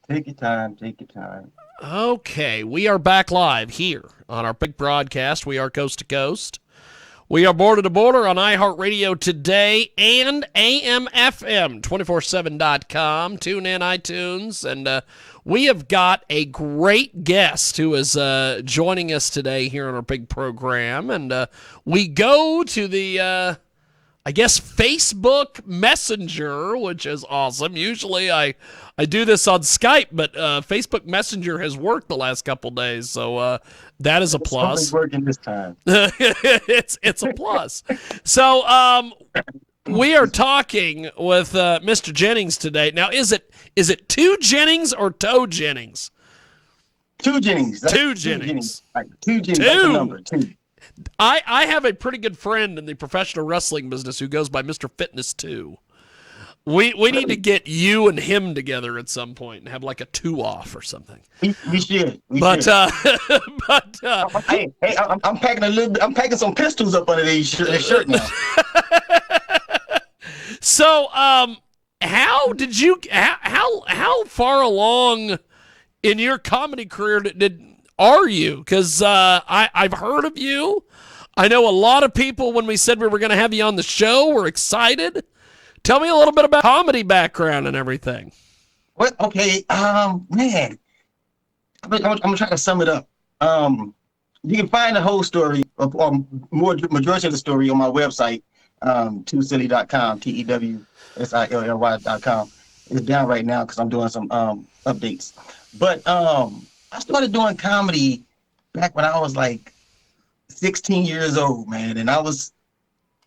Take your time. Take your time. Okay, we are back live here on our big broadcast. We are coast to coast. We are border to border on iHeartRadio today and AMFM247.com. Tune in, iTunes, and we have got a great guest who is joining us today here on our big program. And we go to the I guess Facebook Messenger, which is awesome. Usually I do this on Skype, but Facebook Messenger has worked the last couple days, so that is a Something's plus. working this time. It's a plus. So we are talking with Mr. Jennings today. Now, is it Tew Jennings or Tew Jennings? Tew Jennings. Tew Tew Jennings. Like, Tew Jennings. That's the number. Two. I have a pretty good friend in the professional wrestling business who goes by Mr. Fitness 2. We need to get you and him together at some point and have like a 2-off or something. We should. But hey, I'm packing a little. I'm packing some pistols up under this shirt now. So how did you how far along in your comedy career are you? Because I've heard of you. I know a lot of people when we said we were going to have you on the show were excited. Tell me a little bit about comedy background and everything. What? Okay. Man, I'm gonna try to sum it up. You can find the whole story, or majority of the story, on my website, tewsilly.com, TEWSILLY.com. It's down right now because I'm doing some updates. But I started doing comedy back when I was like 16 years old, man, and I was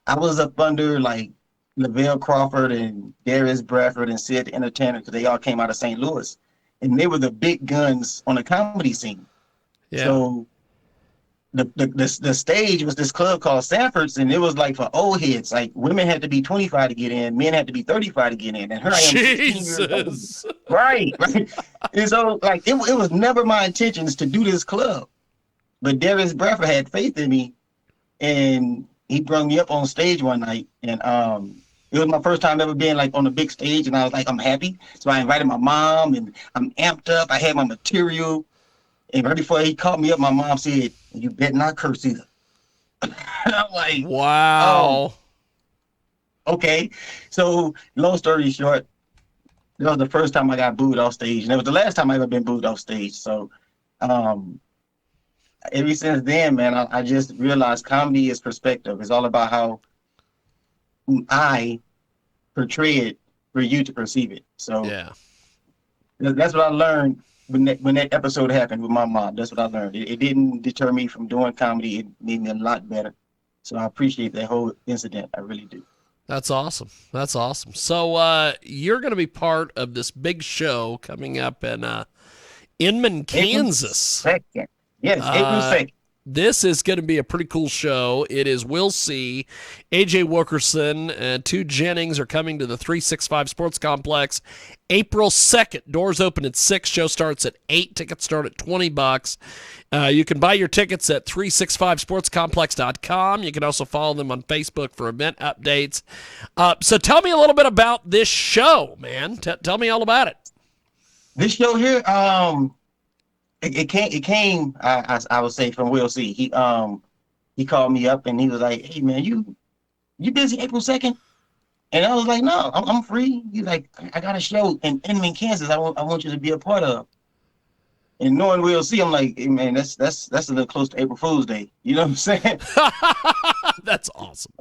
up under like Lavelle Crawford and Darius Bradford and Sid the Entertainer, because they all came out of St. Louis, and they were the big guns on the comedy scene. Yeah. So the stage was this club called Sanford's, and it was like for old heads. Like, women had to be 25 to get in, men had to be 35 to get in, and here I am, 16 years old. Right. And so, like, it was never my intentions to do this club, but Darius Bradford had faith in me, and he brought me up on stage one night, and it was my first time ever being like on a big stage, and I was like, I'm happy. So I invited my mom, and I'm amped up. I had my material, and right before he called me up, my mom said, "You better not curse either." And I'm like, wow. Oh, okay. So long story short, that was the first time I got booed off stage, and it was the last time I ever been booed off stage. So ever since then, man, I just realized comedy is perspective. It's all about how I portray it for you to perceive it. So Yeah. that's what I learned when that episode happened with my mom. That's what I learned. It didn't deter me from doing comedy. It made me a lot better. So I appreciate that whole incident. I really do. That's awesome. That's awesome. So you're going to be part of this big show coming up in Inman, Kansas. April 2nd. Yes, April 2nd. This is going to be a pretty cool show. It is Will C., AJ Wilkerson, and Tew Jennings are coming to the 365 Sports Complex April 2nd. Doors open at 6. Show starts at 8. Tickets start at $20. You can buy your tickets at 365sportscomplex.com. You can also follow them on Facebook for event updates. So tell me a little bit about this show, man. Tell me all about it. This show here, it came. I would say from Will C. He called me up and he was like, "Hey man, you busy April 2nd?" And I was like, "No, I'm free." He's like, "I got a show in Inman, Kansas. I want you to be a part of." And knowing Will C, I'm like, "Hey man, that's a little close to April Fool's Day." You know what I'm saying? That's awesome.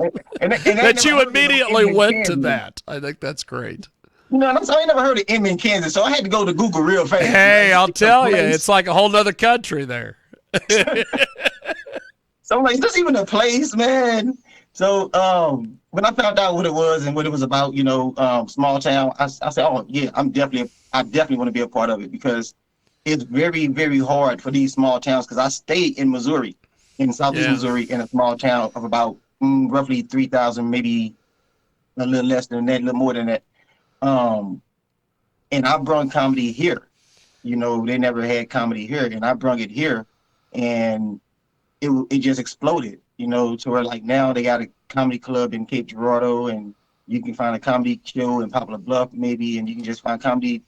And that you immediately went to that. I think that's great. You know, I ain't never heard of Inman, Kansas, so I had to go to Google real fast. Hey, I'll tell you, it's like a whole nother country there. So I'm like, is this even a place, man? So when I found out what it was and what it was about, you know, small town, I said, oh yeah, I definitely want to be a part of it, because it's very, very hard for these small towns, because I stayed in Missouri, in Southeast Missouri, in a small town of about roughly 3,000, maybe a little less than that, a little more than that. And I brought comedy here. You know, they never had comedy here, and I brought it here, and it just exploded. You know, to where like now they got a comedy club in Cape Girardeau, and you can find a comedy show in Poplar Bluff maybe, and you can just find comedy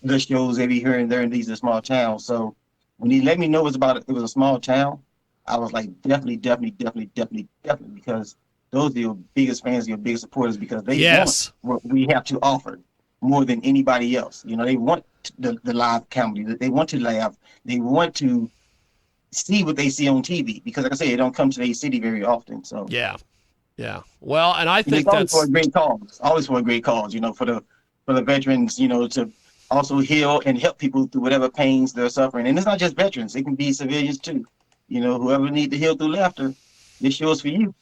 the shows every here and there in these small towns. So when he let me know it was a small town, I was like, definitely, because those are your biggest fans, your biggest supporters, because they want Yes. what we have to offer more than anybody else. They want the live comedy. They want to laugh. They want to see what they see on TV, because, like I say, it don't come to their city very often. So Yeah. Yeah. Well, and I it's think always for a that's great cause. Always for a great cause. For the veterans. To also heal and help people through whatever pains they're suffering. And it's not just veterans; it can be civilians too. Whoever need to heal through laughter, this show is for you.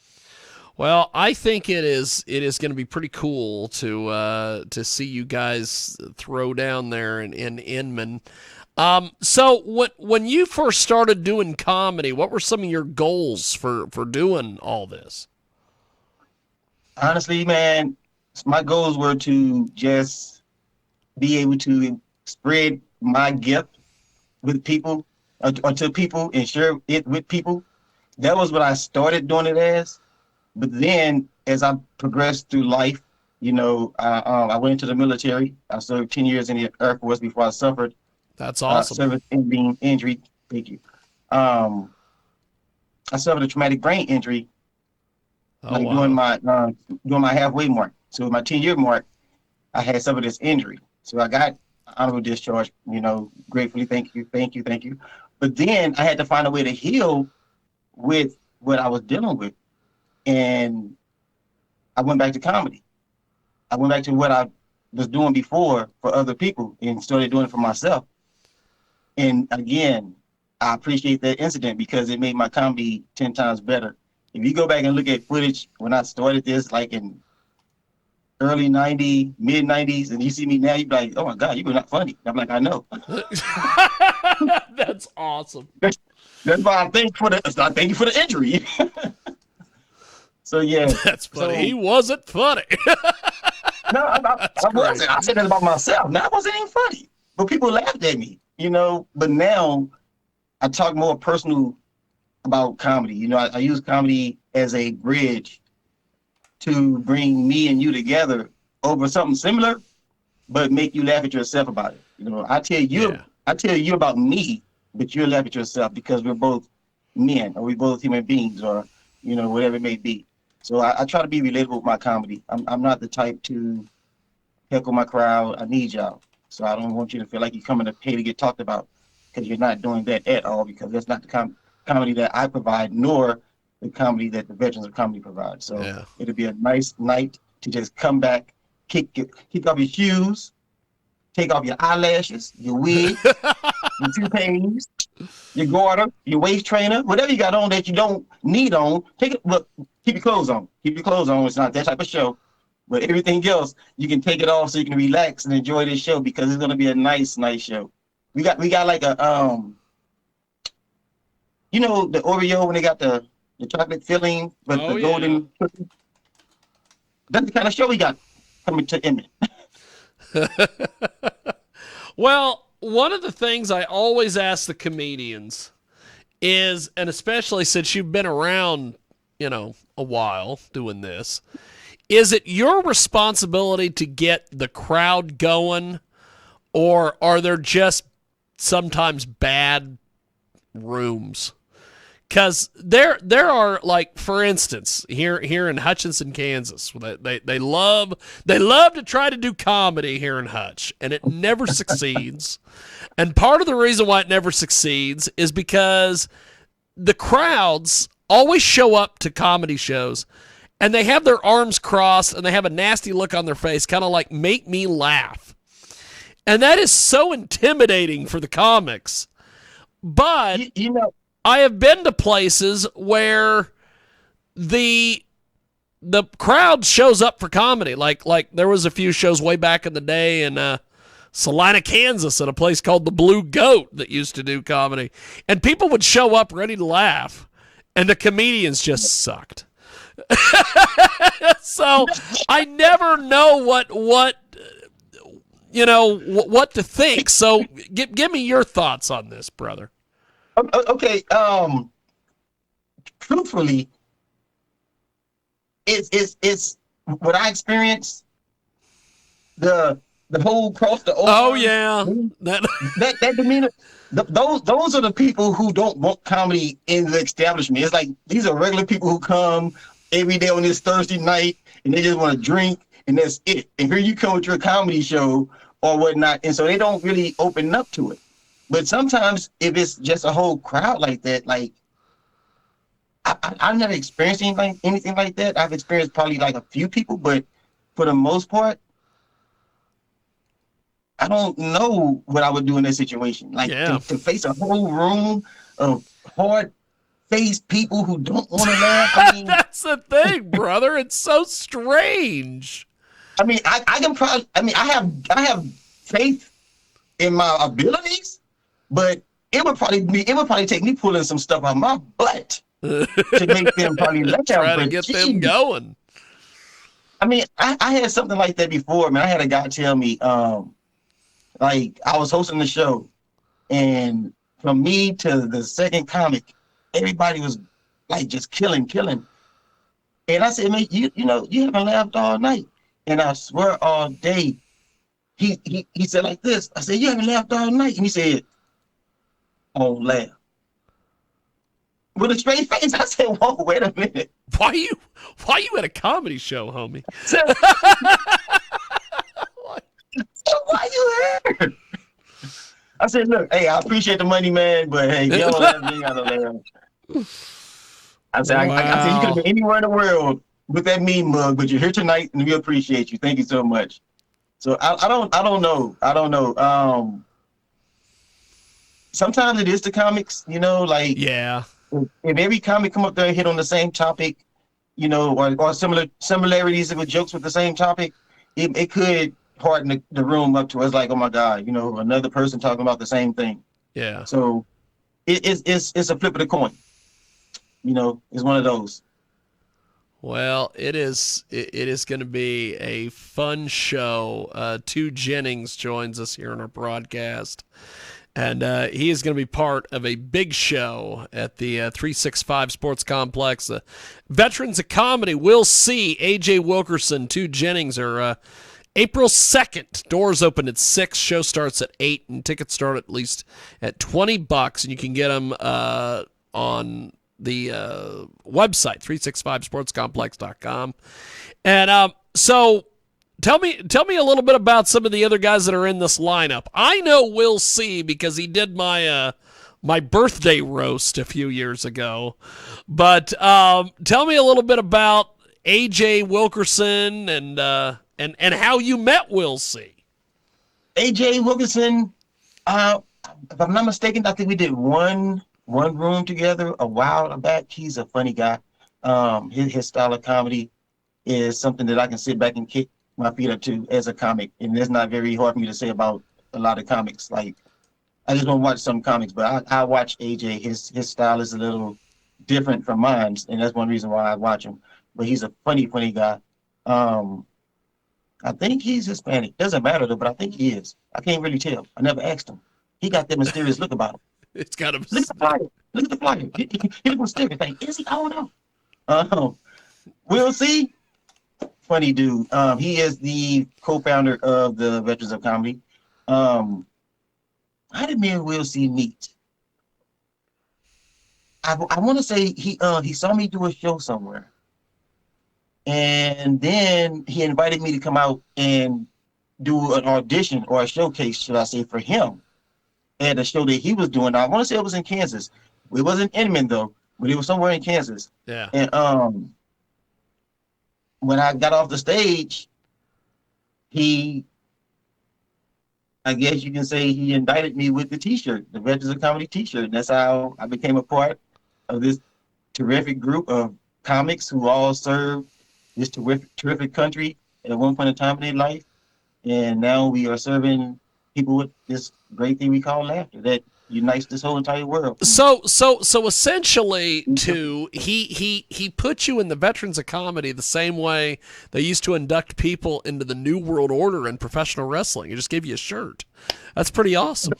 well, I think it is going to be pretty cool to see you guys throw down there in Inman. So when you first started doing comedy, what were some of your goals for doing all this? Honestly, man, my goals were to just be able to spread my gift with people, or to people, and share it with people. That was what I started doing it as. But then, as I progressed through life, I went into the military. I served 10 years in the Air Force before I suffered That's awesome. service-ending injury. Thank you. Um, I suffered a traumatic brain injury, Oh like wow. doing my halfway mark. So my 10-year mark, I had suffered this injury. So I got honorable discharge. Gratefully, thank you. But then I had to find a way to heal with what I was dealing with, and I went back to comedy. I went back to what I was doing before for other people and started doing it for myself. And again, I appreciate that incident because it made my comedy 10 times better. If you go back and look at footage when I started this, like in early 90s, mid 90s, and you see me now, you be like, oh my God, you were not funny. I'm like, I know. That's awesome. That's why I thank you for the injury. So yeah. That's funny. He So wasn't funny. no, That's I great. wasn't. I said that about myself. Now, I wasn't even funny, but people laughed at me. But now I talk more personal about comedy. I use comedy as a bridge to bring me and you together over something similar, but make you laugh at yourself about it. Yeah. I tell you about me, but you'll laugh at yourself because we're both men, or we're both human beings, or whatever it may be. So I try to be relatable with my comedy. I'm not the type to heckle my crowd. I need y'all. So I don't want you to feel like you're coming to pay to get talked about, because you're not doing that at all, because that's not the comedy that I provide, nor the comedy that the veterans of comedy provide. So Yeah. it'll be a nice night to just come back, kick off your shoes, take off your eyelashes, your wig, your toupees, your garter, your waist trainer, whatever you got on that you don't need on. Take it. Look, keep your clothes on. Keep your clothes on. It's not that type of show. But everything else, you can take it off so you can relax and enjoy this show, because it's gonna be a nice show. We got like a the Oreo when they got the chocolate filling, but Oh the yeah. golden cookie. That's the kind of show we got coming to Inman. Well, one of the things I always ask the comedians is, and especially since you've been around, a while doing this, is it your responsibility to get the crowd going, or are there just sometimes bad rooms? Because there are, like, for instance, here in Hutchinson, Kansas, they love to try to do comedy here in Hutch, and it never succeeds. And part of the reason why it never succeeds is because the crowds always show up to comedy shows, and they have their arms crossed and they have a nasty look on their face, kind of like, make me laugh. And that is so intimidating for the comics. But You, you know, I have been to places where the crowd shows up for comedy. Like there was a few shows way back in the day in Salina, Kansas, at a place called the Blue Goat that used to do comedy, and people would show up ready to laugh, and the comedians just sucked. So I never know what to think. So give me your thoughts on this, brother. okay. Truthfully, it's what I experienced. The the whole cross the over. Oh yeah, that demeanor. Those are the people who don't want comedy in the establishment. It's like these are regular people who come every day on this Thursday night and they just want to drink and that's it. And here you come with your comedy show or whatnot, and so they don't really open up to it. But sometimes if it's just a whole crowd like that, like I've never experienced anything like that. I've experienced probably like a few people, but for the most part, I don't know what I would do in that situation. Like to face a whole room of hard-faced people who don't want to laugh. I mean, that's the thing, brother. It's so strange. I mean, I can probably. I mean, I have faith in my abilities, but it would probably take me pulling some stuff out of my butt to make them probably laugh. Try to get them going. I mean, I had something like that before, man. I had a guy tell me, like I was hosting the show, and from me to the second comic, everybody was like just killing. And I said, man, you know, you haven't laughed all night. And I swear all day, he said like this. I said, you haven't laughed all night. And he said, I won't laugh. With a straight face, I said, whoa, wait a minute. Why you at a comedy show, homie? Why you here? I said, look, hey, I appreciate the money, man, but hey, you don't laugh, you gotta laugh. I said, wow. I said, you could have been anywhere in the world with that meme mug, but you're here tonight and we appreciate you. Thank you so much. So I don't know. Sometimes it is the comics, you know, like if every comic come up there and hit on the same topic, you know, or similarities with jokes with the same topic, it could harden the room up to us like, oh my God, you know, another person talking about the same thing. Yeah. So it's a flip of the coin. You know, it's one of those. Well, it is going to be a fun show. Tew Jennings joins us here on our broadcast. And he is going to be part of a big show at the 365 Sports Complex. Veterans of Comedy will see A.J. Wilkerson, Tew Jennings are April 2nd. Doors open at 6. Show starts at 8. And tickets start at least at $20. And you can get them on the website, 365sportscomplex.com. And so... Tell me a little bit about some of the other guys that are in this lineup. I know Will C because he did my my birthday roast a few years ago. But tell me a little bit about A.J. Wilkerson and how you met Will C. A.J. Wilkerson, if I'm not mistaken, I think we did one room together a while back. He's a funny guy. His style of comedy is something that I can sit back and kick my feet up to as a comic, and it's not very hard for me to say about a lot of comics. Like, I just don't watch some comics, but I watch AJ. His style is a little different from mine, and that's one reason why I watch him. But he's a funny guy. I think he's Hispanic. Doesn't matter though, but I think he is. I can't really tell. I never asked him. He got that mysterious look about him. It's got a look at the flyer. Look at the flyer. He looks mysterious. Like, is he? I don't know. We'll see. Funny dude. He is the co-founder of the Veterans of Comedy. How did me and Will C meet? I want to say he saw me do a show somewhere, and then he invited me to come out and do an audition or a showcase, should I say, for him at a show that he was doing. I want to say it was in Kansas. It wasn't Inman though, but it was somewhere in Kansas. Yeah. And when I got off the stage, I guess you can say he indicted me with the T-shirt, the Veterans of Comedy T-shirt. And that's how I became a part of this terrific group of comics who all served this terrific country at one point in time in their life. And now we are serving people with this great thing we call laughter that unites this whole entire world. So essentially, too, he put you in the Veterans of Comedy the same way they used to induct people into the New World Order in professional wrestling. He just gave you a shirt. That's pretty awesome.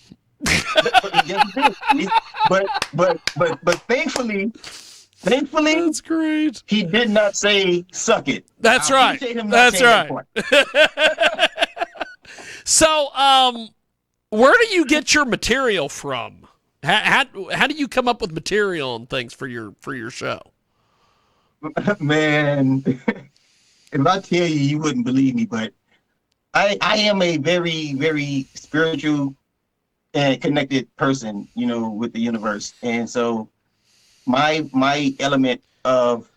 but thankfully, that's great. He did not say "suck it." That's right. That's right. So, where do you get your material from? How do you come up with material and things for your show? Man, if I tell you, you wouldn't believe me, but I am a very, very spiritual and connected person, with the universe. And so my element of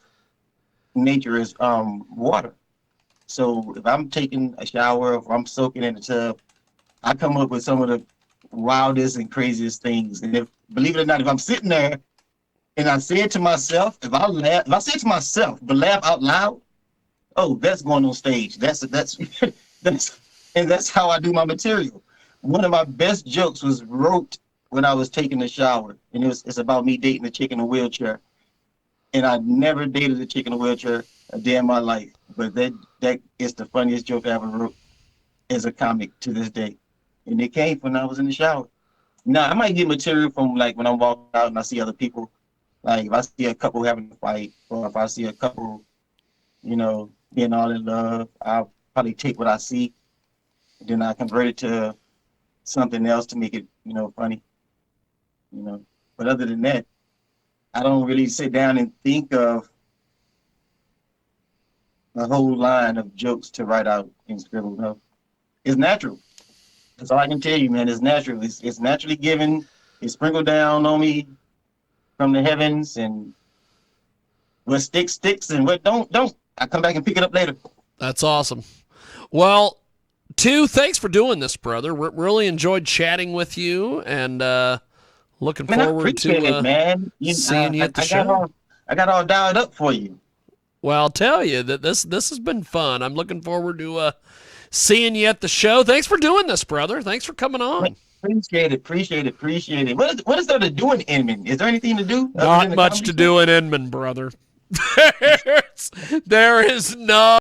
nature is water. So if I'm taking a shower, if I'm soaking in the tub, I come up with some of the wildest and craziest things. And if, believe it or not, if I'm sitting there and I say it to myself, if I say it to myself, but laugh out loud, oh, that's going on stage. That's that's how I do my material. One of my best jokes was wrote when I was taking a shower, and it's about me dating a chick in a wheelchair. And I never dated a chick in a wheelchair a day in my life, but that is the funniest joke I ever wrote as a comic to this day. And it came when I was in the shower. Now I might get material from like when I'm walking out and I see other people. Like if I see a couple having a fight, or if I see a couple, being all in love, I'll probably take what I see, and then I convert it to something else to make it, funny. But other than that, I don't really sit down and think of a whole line of jokes to write out in scribble. No, it's natural. That's all I can tell you, man. It's natural. It's naturally given. It's sprinkled down on me from the heavens, and what sticks, and what don't. I come back and pick it up later. That's awesome. Well, Tew, thanks for doing this, brother. Really enjoyed chatting with you, and looking forward to it, man. seeing you at the show. I got all dialed up for you. Well, I'll tell you that this has been fun. I'm looking forward to seeing you at the show. Thanks for doing this, brother. Thanks for coming on. Appreciate it. What is there to do in Inman? Is there anything to do? Not much to do in Inman, brother. There is no